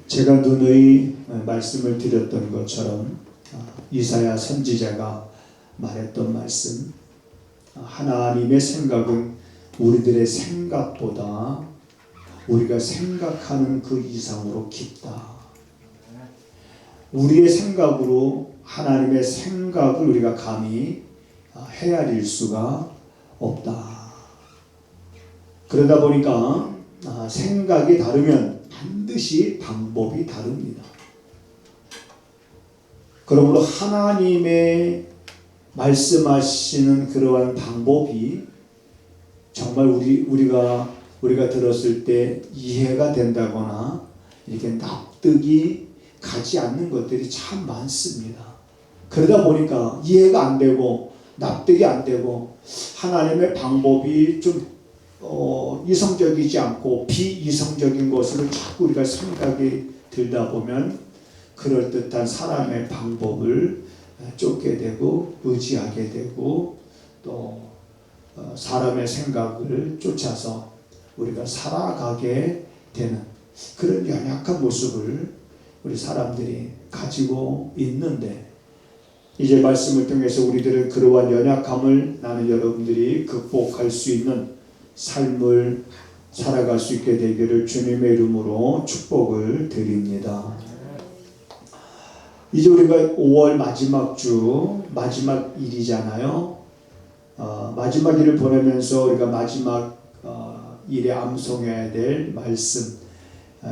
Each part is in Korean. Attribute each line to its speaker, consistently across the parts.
Speaker 1: 제가 누누이 말씀을 드렸던 것처럼 이사야 선지자가 말했던 말씀, 하나님의 생각은 우리들의 생각보다 우리가 생각하는 그 이상으로 깊다. 우리의 생각으로 하나님의 생각을 우리가 감히 헤아릴 수가 없다. 그러다 보니까 생각이 다르면 반드시 방법이 다릅니다. 그러므로 하나님의 말씀하시는 그러한 방법이 정말 우리가 들었을 때 이해가 된다거나 이렇게 납득이 가지 않는 것들이 참 많습니다. 그러다 보니까 이해가 안 되고 납득이 안 되고 하나님의 방법이 좀 이성적이지 않고 비이성적인 것으로 자꾸 우리가 생각이 들다 보면 그럴듯한 사람의 방법을 쫓게 되고 의지하게 되고 또 사람의 생각을 쫓아서 우리가 살아가게 되는 그런 연약한 모습을 우리 사람들이 가지고 있는데, 이제 말씀을 통해서 우리들은 그러한 연약함을 나는 여러분들이 극복할 수 있는 삶을 살아갈 수 있게 되기를 주님의 이름으로 축복을 드립니다. 이제 우리가 5월 마지막 주 마지막 일이잖아요. 마지막 일을 보내면서 우리가 마지막 일에 암송해야 될 말씀,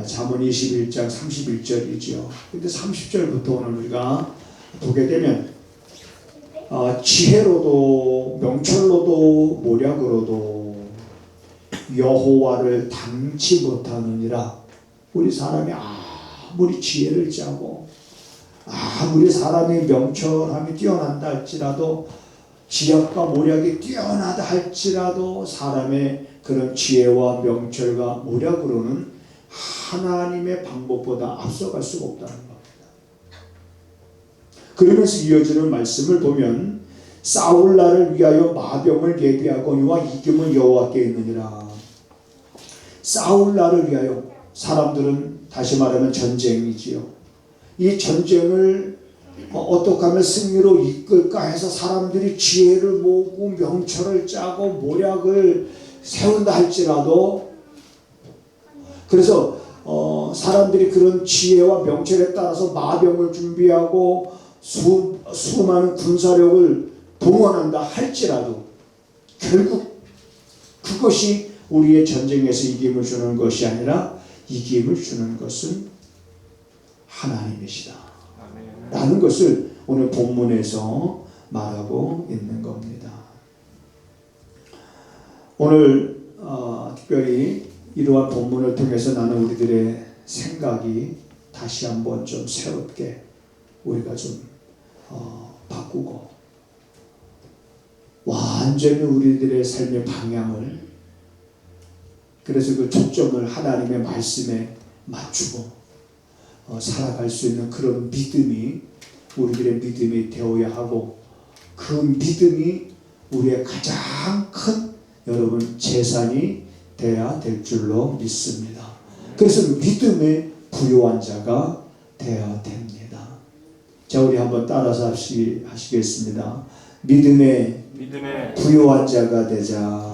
Speaker 1: 잠언 21장 31절이죠. 근데 30절부터 오늘 우리가 보게 되면 지혜로도 명철로도 모략으로도 여호와를 닮지 못하느니라. 우리 사람이 아무리 지혜를 짜고 아무리 사람이 명철함이 뛰어난다 할지라도, 지략과 모략이 뛰어나다 할지라도 사람의 그런 지혜와 명철과 모략으로는 하나님의 방법보다 앞서갈 수가 없다는 겁니다. 그러면서 이어지는 말씀을 보면 싸울 날을 위하여 마병을 예비하거니와 이김은 여호와께 있느니라. 싸울 날을 위하여, 사람들은 다시 말하면 전쟁이지요. 이 전쟁을 어떻게 하면 승리로 이끌까 해서 사람들이 지혜를 모으고 명철을 짜고 모략을 세운다 할지라도, 그래서 사람들이 그런 지혜와 명철에 따라서 마병을 준비하고 수많은 군사력을 동원한다 할지라도 결국 그것이 우리의 전쟁에서 이김을 주는 것이 아니라 이김을 주는 것은 하나님이시다 라는 것을 오늘 본문에서 말하고 있는 겁니다. 오늘 특별히 이러한 본문을 통해서 나는 우리들의 생각이 다시 한번 좀 새롭게 우리가 좀 바꾸고 완전히 우리들의 삶의 방향을, 그래서 그 초점을 하나님의 말씀에 맞추고 살아갈 수 있는 그런 믿음이 우리들의 믿음이 되어야 하고, 그 믿음이 우리의 가장 큰 여러분 재산이 되어야 될 줄로 믿습니다. 그래서 믿음의 부요한 자가 되어야 됩니다. 자, 우리 한번 따라서 하시겠습니다. 믿음의 부요한 자가 되자.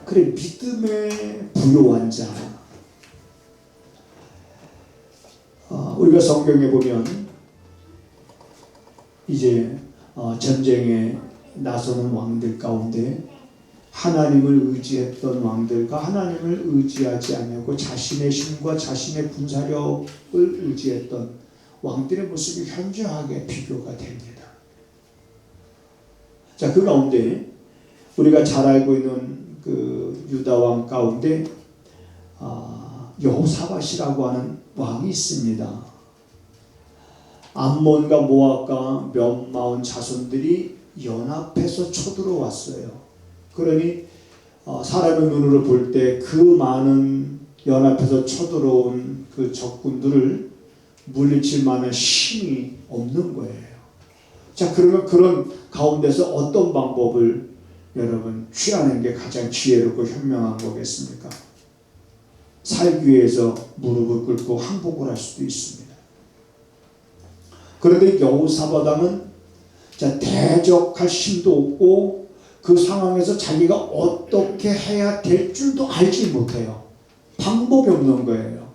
Speaker 1: 그래, 믿음의 부요한 자. 우리가 성경에 보면 이제 전쟁에 나서는 왕들 가운데 하나님을 의지했던 왕들과 하나님을 의지하지 않고 자신의 힘과 자신의 군사력을 의지했던 왕들의 모습이 현저하게 비교가 됩니다. 자, 그 가운데 우리가 잘 알고 있는 그 유다 왕 가운데 여호사밧이라고 하는 왕이 있습니다. 암몬과 모압과 몇 마흔 자손들이 연합해서 쳐들어왔어요. 그러니 사람의 눈으로 볼 때 그 많은 연합해서 쳐들어온 그 적군들을 물리칠 만한 힘이 없는 거예요. 자, 그러면 그런 가운데서 어떤 방법을 여러분 취하는 게 가장 지혜롭고 현명한 거겠습니까? 살기 위해서 무릎을 꿇고 항복을 할 수도 있습니다. 그런데 여호사밧 왕은 대적할 힘도 없고 그 상황에서 자기가 어떻게 해야 될 줄도 알지 못해요. 방법이 없는 거예요.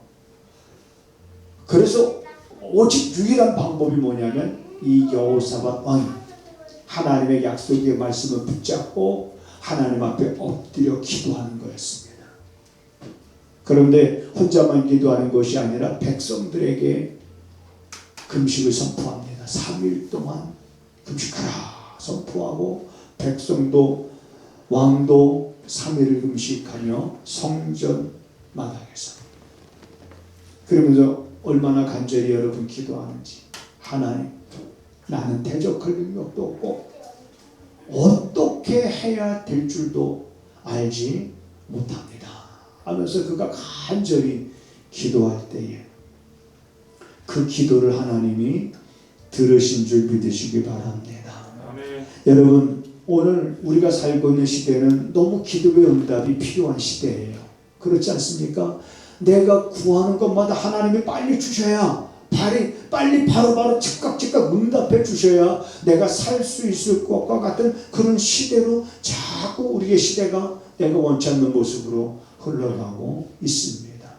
Speaker 1: 그래서 오직 유일한 방법이 뭐냐면 이 여호사밧 왕이 하나님의 약속의 말씀을 붙잡고 하나님 앞에 엎드려 기도하는 거였습니다. 그런데 혼자만 기도하는 것이 아니라 백성들에게 금식을 선포합니다. 3일 동안 금식하라 선포하고 백성도 왕도 3일을 금식하며 성전 마당에서 그러면서 얼마나 간절히 여러분 기도하는지 하나님 나는 대적할 능력도 없고 어떻게 해야 될 줄도 알지 못합니다 하면서 그가 간절히 기도할 때에 그 기도를 하나님이 들으신 줄 믿으시기 바랍니다. 아멘. 여러분 오늘 우리가 살고 있는 시대는 너무 기도의 응답이 필요한 시대예요. 그렇지 않습니까? 내가 구하는 것마다 하나님이 빨리 주셔야 빨리 바로바로 즉각 응답해 주셔야 내가 살 수 있을 것과 같은 그런 시대로 자꾸 우리의 시대가 내가 원치 않는 모습으로 흘러가고 있습니다.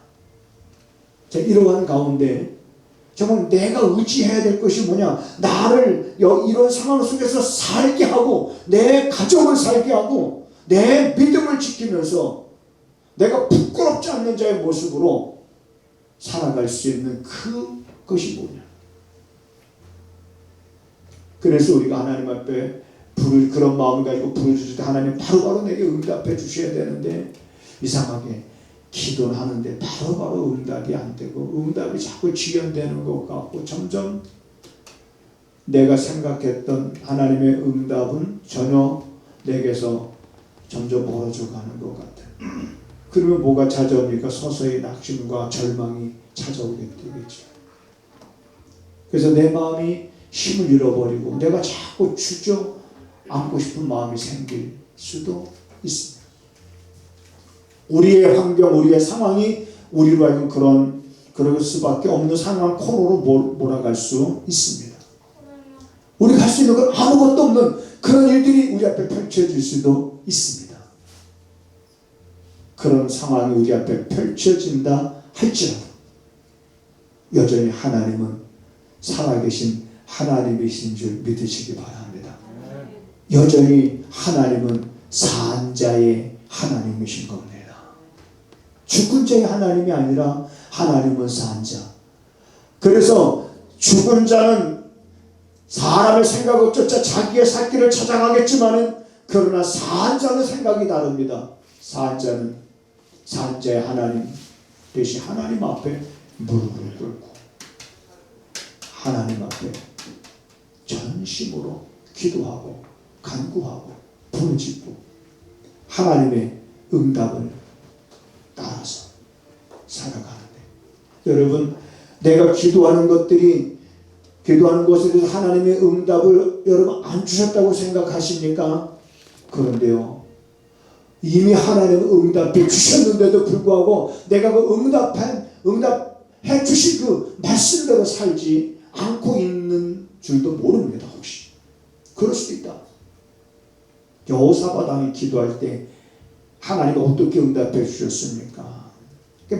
Speaker 1: 자, 이러한 가운데 정말 내가 의지해야 될 것이 뭐냐? 나를 이런 상황 속에서 살게 하고 내 가정을 살게 하고 내 믿음을 지키면서 내가 부끄럽지 않는 자의 모습으로 살아갈 수 있는 그것이 뭐냐? 그래서 우리가 하나님 앞에 그런 마음을 가지고 부르짖을 때 하나님 바로바로 내게 응답해 주셔야 되는데 이상하게 기도를 하는데 바로바로 응답이 안 되고 응답이 자꾸 지연되는 것 같고 점점 내가 생각했던 하나님의 응답은 전혀 내게서 점점 멀어져 가는 것 같아요. 그러면 뭐가 찾아옵니까? 서서히 낙심과 절망이 찾아오게 되겠죠. 그래서 내 마음이 힘을 잃어버리고 내가 자꾸 주저앉고 싶은 마음이 생길 수도 있습니다. 우리의 환경, 우리의 상황이 우리로 하여금 그럴 수밖에 없는 상황 코너로 몰아갈 수 있습니다. 우리가 할 수 있는 건 아무것도 없는 그런 일들이 우리 앞에 펼쳐질 수도 있습니다. 그런 상황이 우리 앞에 펼쳐진다 할지라도 여전히 하나님은 살아계신 하나님이신 줄 믿으시기 바랍니다. 여전히 하나님은 산자의 하나님이신 겁니다. 죽은 자의 하나님이 아니라 하나님은 산자. 그래서 죽은 자는 사람의 생각을 쫓아 자기의 살 길을 찾아가겠지만은 그러나 산자는 생각이 다릅니다. 산자는 산자의 하나님 대신 하나님 앞에 무릎을 꿇고 하나님 앞에 전심으로 기도하고 간구하고 부르짖고 하나님의 응답을 따라서 살아가는데 여러분 내가 기도하는 것에 대해서 하나님의 응답을 여러분 안 주셨다고 생각하십니까? 그런데요 이미 하나님은 응답해 주셨는데도 불구하고 내가 그 응답해 주신 그 말씀대로 살지 않고 있는 줄도 모릅니다. 혹시 그럴 수도 있다. 여호사밧 왕이 기도할 때 하나님이 어떻게 응답해 주셨습니까?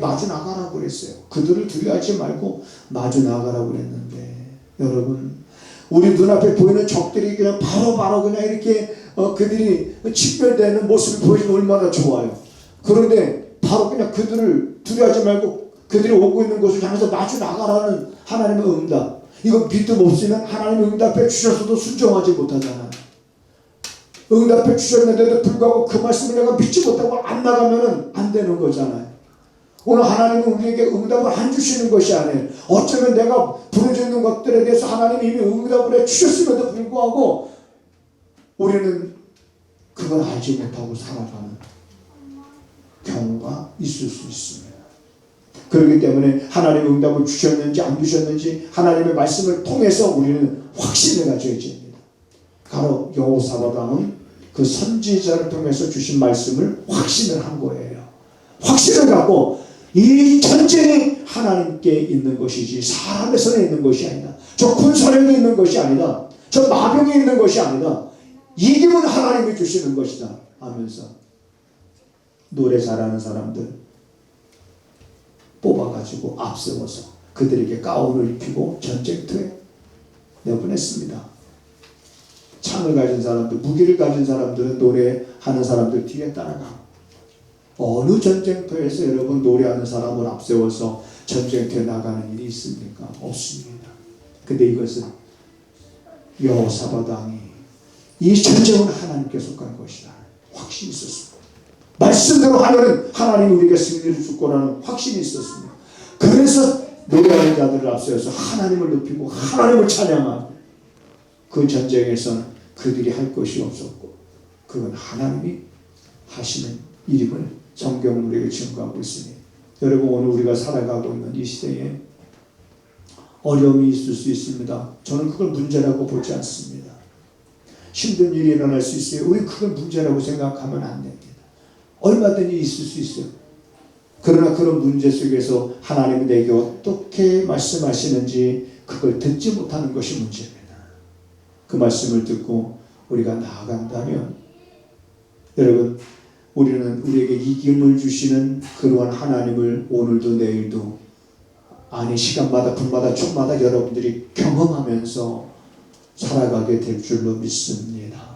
Speaker 1: 마주 나가라고 그랬어요. 그들을 두려워하지 말고 마주 나가라고 그랬는데 여러분 우리 눈앞에 보이는 적들이 그냥 바로 그냥 이렇게 그들이 직별되는 모습을 보여주면 얼마나 좋아요. 그런데 바로 그냥 그들을 두려워하지 말고 그들이 오고 있는 곳을 향해서 마주 나가라는 하나님의 응답. 이거 믿음 없으면 하나님의 응답해 주셔서도 순종하지 못하잖아요. 응답해 주셨는데도 불구하고 그 말씀을 내가 믿지 못하고 안 나가면 안 되는 거잖아요. 오늘 하나님은 우리에게 응답을 안 주시는 것이 아니에요. 어쩌면 내가 부르짖는 것들에 대해서 하나님이 이미 응답을 해 주셨음에도 불구하고 우리는 그걸 알지 못하고 살아가는 경우가 있을 수 있습니다. 그렇기 때문에 하나님의 응답을 주셨는지 안 주셨는지 하나님의 말씀을 통해서 우리는 확신을 가져야 됩니다. 바로 여호사밧 왕은 그 선지자를 통해서 주신 말씀을 확신을 한 거예요. 확신을 갖고 이 전쟁이 하나님께 있는 것이지 사람의 손에 있는 것이 아니다. 저 군사력이 있는 것이 아니다. 저 마병이 있는 것이 아니다. 이김은 하나님이 주시는 것이다 하면서 노래 잘하는 사람들 뽑아가지고 앞세워서 그들에게 가운을 입히고 전쟁터에 내보냈습니다. 창을 가진 사람들, 무기를 가진 사람들은 노래하는 사람들 뒤에 따라가. 어느 전쟁터에서 여러분 노래하는 사람을 앞세워서 전쟁터에 나가는 일이 있습니까? 없습니다. 근데 이것은 여호사밧 왕이 이 전쟁은 하나님께 속한 것이다 확신이 있었습니다. 말씀대로 하면은 하나님이 우리에게 승리를 줄 거라는 확신이 있었습니다. 그래서 노래하는 자들을 앞세워서 하나님을 높이고 하나님을 찬양하고 그 전쟁에서는 그들이 할 것이 없었고 그건 하나님이 하시는 일임을 성경은 우리에게 증거하고 있으니 여러분 오늘 우리가 살아가고 있는 이 시대에 어려움이 있을 수 있습니다. 저는 그걸 문제라고 보지 않습니다. 힘든 일이 일어날 수 있어요. 우리 그걸 문제라고 생각하면 안 됩니다. 얼마든지 있을 수 있어요. 그러나 그런 문제 속에서 하나님이 내게 어떻게 말씀하시는지 그걸 듣지 못하는 것이 문제입니다. 그 말씀을 듣고 우리가 나아간다면 여러분 우리는 우리에게 이김을 주시는 그러한 하나님을 오늘도 내일도 아니 시간마다 분마다 촉마다 여러분들이 경험하면서 살아가게 될 줄로 믿습니다.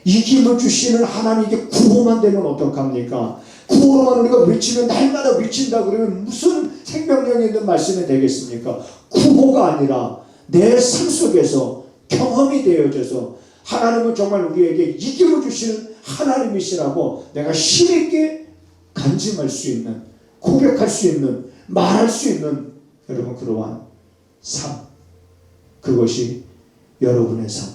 Speaker 1: 이김을 주시는 하나님께 구호만 되면 어떡합니까? 구호로만 우리가 외치면 날마다 외친다 그러면 무슨 생명력이 있는 말씀이 되겠습니까? 구호가 아니라 내 삶 속에서 경험이 되어져서 하나님은 정말 우리에게 이김을 주시는 하나님이시라고 내가 힘있게 간증할 수 있는 고백할 수 있는 말할 수 있는 여러분 그러한 삶 그것이 여러분의 삶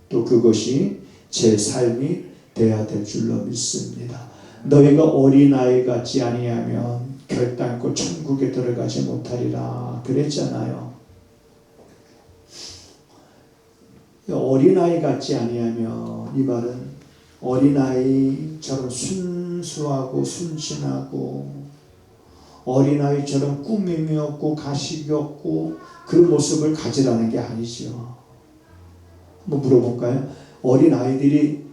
Speaker 1: 또 그것이 제 삶이 되어야 될 줄로 믿습니다. 너희가 어린아이 같지 아니하면 결단코 천국에 들어가지 못하리라 그랬잖아요. 어린아이 같지 아니하면 이 말은 어린아이처럼 순수하고 순진하고 어린아이처럼 꾸밈이 없고 가식이 없고 그 모습을 가지라는 게 아니죠. 한번 물어볼까요? 어린아이들이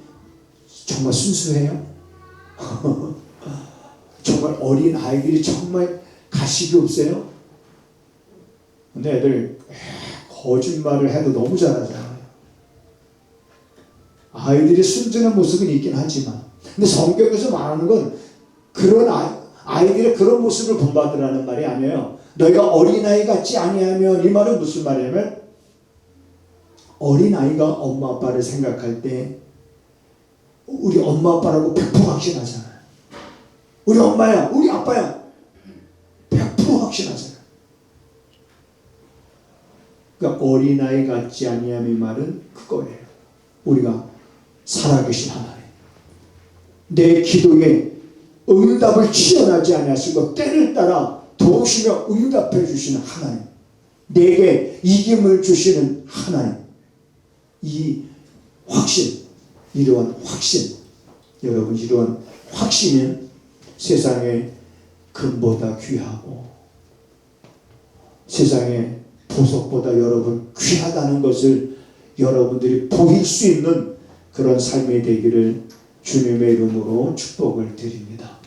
Speaker 1: 정말 순수해요? 정말 어린아이들이 정말 가식이 없어요? 근데 애들 거짓말을 해도 너무 잘하잖아요. 아이들이 순진한 모습은 있긴 하지만 근데 성경에서 말하는 건 그런 아이들의 그런 모습을 본받으라는 말이 아니에요. 너희가 어린아이 같지 아니하면 이 말은 무슨 말이냐면 어린아이가 엄마 아빠를 생각할 때 우리 엄마 아빠라고 100% 확신하잖아요. 우리 엄마야 우리 아빠야 100% 확신하잖아요. 그러니까 어린아이 같지 아니하면 이 말은 그거예요. 우리가 살아계신 하나님 내 기도에 응답을 취연하지 아니하시고 때를 따라 도우시며 응답해 주시는 하나님 내게 이김을 주시는 하나님 이 확신 이러한 확신 여러분 이러한 확신은 세상의 금보다 귀하고 세상의 보석보다 여러분 귀하다는 것을 여러분들이 보일 수 있는 그런 삶이 되기를 주님의 이름으로 축복을 드립니다.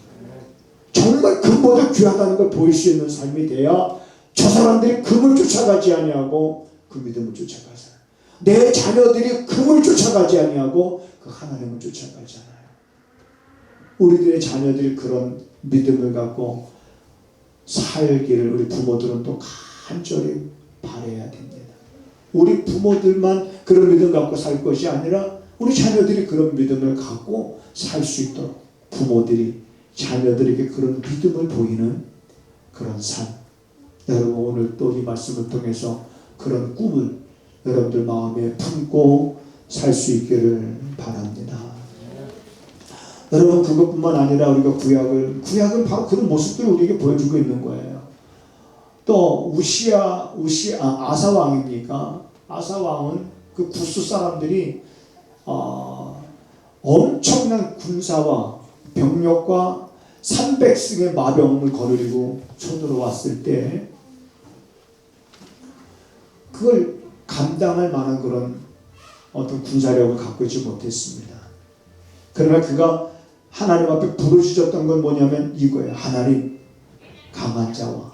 Speaker 1: 정말 금보다 귀하다는 걸 보일 수 있는 삶이 돼야 저 사람들이 금을 쫓아가지 아니하고 그 믿음을 쫓아가잖아요. 내 자녀들이 금을 쫓아가지 아니하고 그 하나님을 쫓아가잖아요. 우리들의 자녀들이 그런 믿음을 갖고 살기를 우리 부모들은 또 간절히 바라야 됩니다. 우리 부모들만 그런 믿음 갖고 살 것이 아니라 우리 자녀들이 그런 믿음을 갖고 살 수 있도록 부모들이 자녀들에게 그런 믿음을 보이는 그런 삶 여러분 오늘 또 이 말씀을 통해서 그런 꿈을 여러분들 마음에 품고 살 수 있기를 바랍니다. 여러분 그것뿐만 아니라 우리가 구약은 바로 그런 모습들을 우리에게 보여주고 있는 거예요. 또 아사 왕입니까? 아사 왕은 그 구스 사람들이 엄청난 군사와 병력과 300승의 마병을 거느리고 쳐들어왔을 때 그걸 감당할 만한 그런 어떤 군사력을 갖고 있지 못했습니다. 그러나 그가 하나님 앞에 부르짖었던 건 뭐냐면 이거예요. 하나님, 강한 자와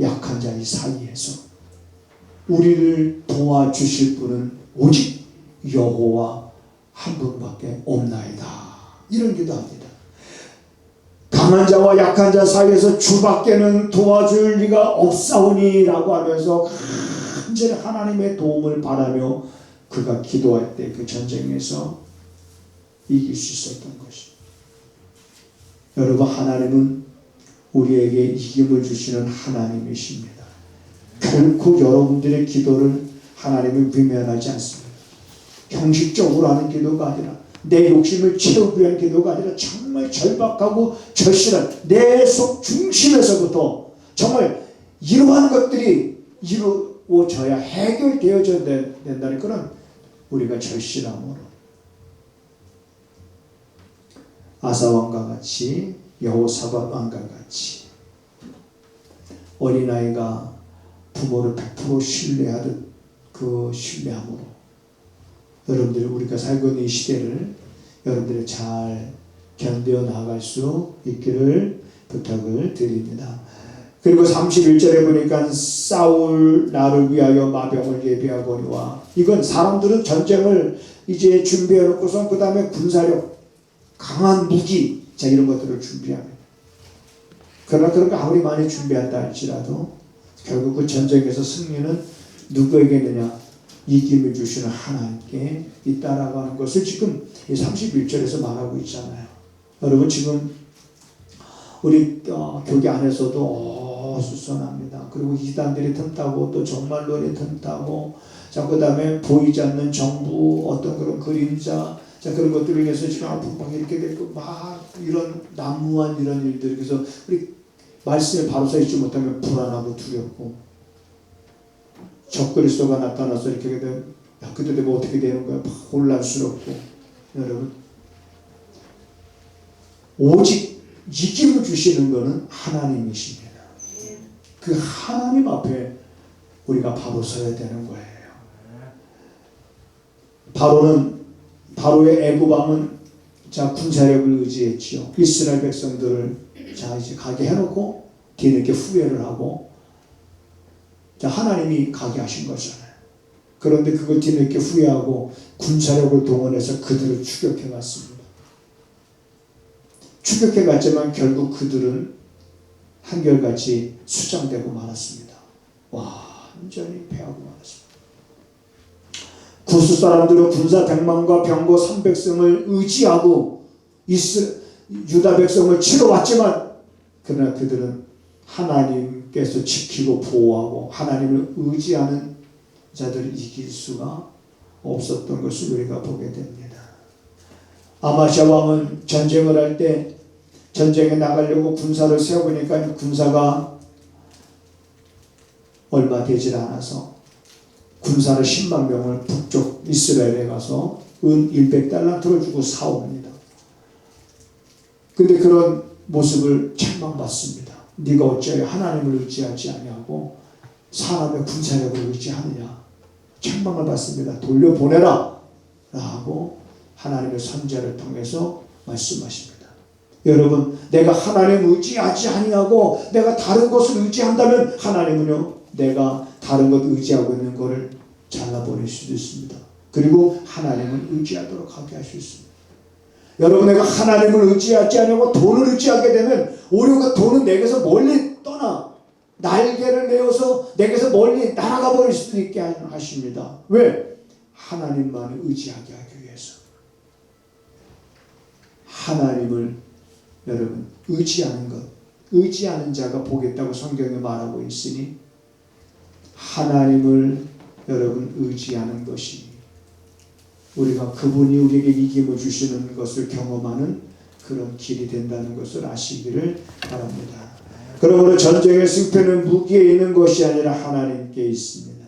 Speaker 1: 약한 자의 사이에서 우리를 도와주실 분은 오직 여호와 한 분밖에 없나이다. 이런 기도합니다. 강한 자와 약한 자 사이에서 주밖에는 도와줄 리가 없사오니 라고 하면서 간절히 하나님의 도움을 바라며 그가 기도할 때 그 전쟁에서 이길 수 있었던 것입니다. 여러분, 하나님은 우리에게 이김을 주시는 하나님이십니다. 결코 여러분들의 기도를 하나님은 외면하지 않습니다. 형식적으로 하는 기도가 아니라 내 욕심을 채우기 위한 기도가 아니라 정말 절박하고 절실한 내 속 중심에서부터 정말 이러한 것들이 이루어져야 해결되어져야 된다는 그런 우리가 절실함으로 아사 왕과 같이 여호사밧 왕과 같이 어린아이가 부모를 100% 신뢰하듯 그 신뢰함으로 여러분들이 우리가 살고 있는 이 시대를 여러분들이 잘 견뎌 나갈 수 있기를 부탁을 드립니다. 그리고 31절에 보니까 싸울 나를 위하여 마병을 예비하거니와 이건 사람들은 전쟁을 이제 준비해 놓고선 그 다음에 군사력 강한 무기 자 이런 것들을 준비합니다. 그러나 그런 거 아무리 많이 준비한다 할지라도 결국 그 전쟁에서 승리는 누구에게 있느냐? 이김을 주시는 하나님께 있다라고 하는 것을 지금 31절에서 말하고 있잖아요. 여러분 지금 우리 교계 안에서도 수선합니다. 그리고 이단들이 틈타고 또 정말론이 틈타고 자 그 다음에 보이지 않는 정부 어떤 그런 그림자 자 그런 것들을 위해서 지금 앞으로 막 이렇게 되고 막 이런 난무한 이런 일들 그래서 우리 말씀에 바로 서 있지 못하면 불안하고 두렵고 적그리스도가 나타나서 이렇게 되면 야 그때 되면 어떻게 되는 거야? 막 혼란스럽고 여러분 오직 이김을 주시는 것은 하나님이십니다. 그 하나님 앞에 우리가 바로 서야 되는 거예요. 바로의 애굽왕은 자 군사력을 의지했지요. 이스라엘 백성들을 자 이제 가게 해놓고 뒤늦게 후회를 하고 자 하나님이 가게 하신 거잖아요. 그런데 그걸 뒤늦게 후회하고 군사력을 동원해서 그들을 추격해 갔습니다. 추격해 갔지만 결국 그들은 한결같이 수장되고 말았습니다. 완전히 패하고 말았습니다. 구스 사람들은 군사 100만과 병거 300승을 의지하고 유다 백성을 치러 왔지만 그러나 그들은 하나님께서 지키고 보호하고 하나님을 의지하는 자들을 이길 수가 없었던 것을 우리가 보게 됩니다. 아마시아 왕은 전쟁을 할 때 전쟁에 나가려고 군사를 세워보니까 군사가 얼마 되질 않아서 군사를 10만 명을 북쪽 이스라엘에 가서 은 100달란트를 주고 사옵니다. 근데 그런 모습을 책망받습니다. 네가 어찌하여 하나님을 의지하지 아니하고 사람의 군사력을 의지하느냐. 책망을 받습니다. 돌려보내라 라고 하나님의 선지자를 통해서 말씀하십니다. 여러분 내가 하나님을 의지하지 아니하고 내가 다른 것을 의지한다면 하나님은요 내가 다른 것 의지하고 있는 것을 잘라버릴 수도 있습니다. 그리고 하나님을 의지하도록 하게 할 수 있습니다. 여러분 내가 하나님을 의지하지 않고 돈을 의지하게 되면 오히려 그 돈은 내게서 멀리 떠나 날개를 내어서 내게서 멀리 날아가 버릴 수도 있게 하십니다. 왜? 하나님만을 의지하게 하기 위해서. 하나님을 여러분 의지하는 것 의지하는 자가 보겠다고 성경에 말하고 있으니 하나님을 여러분 의지하는 것이 우리가 그분이 우리에게 이김을 주시는 것을 경험하는 그런 길이 된다는 것을 아시기를 바랍니다. 그러므로 전쟁의 승패는 무기에 있는 것이 아니라 하나님께 있습니다.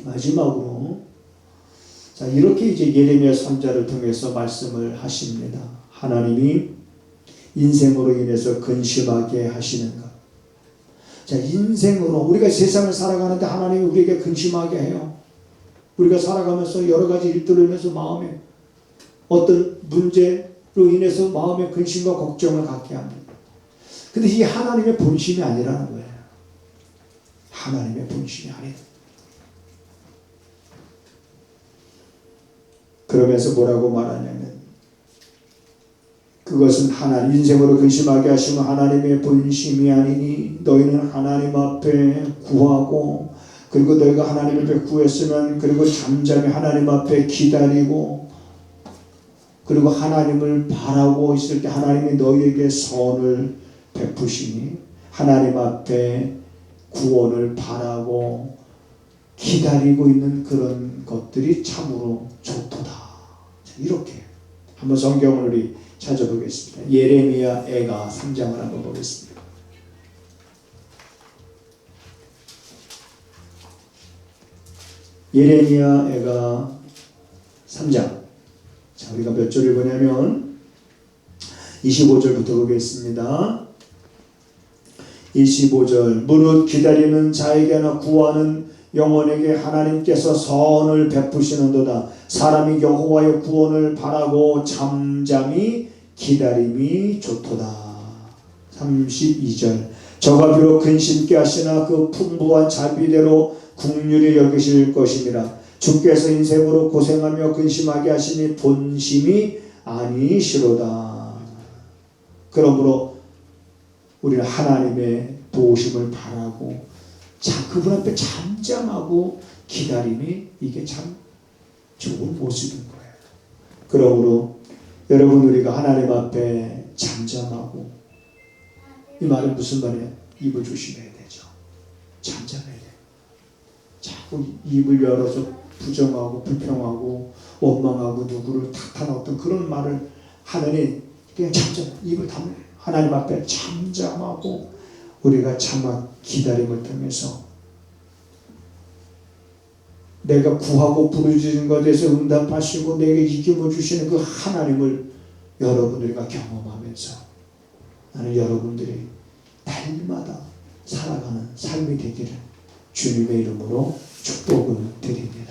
Speaker 1: 마지막으로 자 이렇게 이제 예레미야 선지자를 통해서 말씀을 하십니다. 하나님이 인생으로 인해서 근심하게 하시는가? 자, 인생으로 우리가 세상을 살아가는데 하나님이 우리에게 근심하게 해요. 우리가 살아가면서 여러 가지 일들로 인해서 마음에 어떤 문제로 인해서 마음에 근심과 걱정을 갖게 합니다. 근데 이 하나님의 본심이 아니라는 거예요. 하나님의 본심이 아니다. 그러면서 뭐라고 말하냐면 그것은 하나님 인생으로 근심하게 하시면 하나님의 본심이 아니니 너희는 하나님 앞에 구하고 그리고 너희가 하나님 앞에 구했으면 그리고 잠잠히 하나님 앞에 기다리고 그리고 하나님을 바라고 있을 때 하나님이 너희에게 선을 베푸시니 하나님 앞에 구원을 바라고 기다리고 있는 그런 것들이 참으로 좋도다. 이렇게 한번 성경을 우리 찾아보겠습니다. 예레미야 애가 3장을 한번 보겠습니다. 예레미야 애가 3장. 자, 우리가 몇 절을 보냐면 25절부터 보겠습니다. 25절 무릇 기다리는 자에게나 구하는 영혼에게 하나님께서 선을 베푸시는도다. 사람이 여호와의 구원을 바라고 잠잠히 기다림이 좋도다. 32절 저가 비록 근심케 하시나 그 풍부한 자비대로 긍휼히 여기실 것임이라. 주께서 인생으로 고생하며 근심하게 하시니 본심이 아니시로다. 그러므로 우리는 하나님의 도우심을 바라고 그분 앞에 잠잠하고 기다림이 이게 참 좋은 모습인 거예요. 그러므로 여러분 우리가 하나님 앞에 잠잠하고 이 말은 무슨 말이에요? 입을 조심해야 되죠. 잠잠해야 돼요. 자꾸 입을 열어서 부정하고 불평하고 원망하고 누구를 탓하는 어떤 그런 말을 하느니 그냥 잠잠 입을 다물어요. 하나님 앞에 잠잠하고 우리가 참아 기다림을 통해서 내가 구하고 부르짖은 것에 대해서 응답하시고 내게 이김을 주시는 그 하나님을 여러분들과 경험하면서 나는 여러분들이 날마다 살아가는 삶이 되기를 주님의 이름으로 축복을 드리며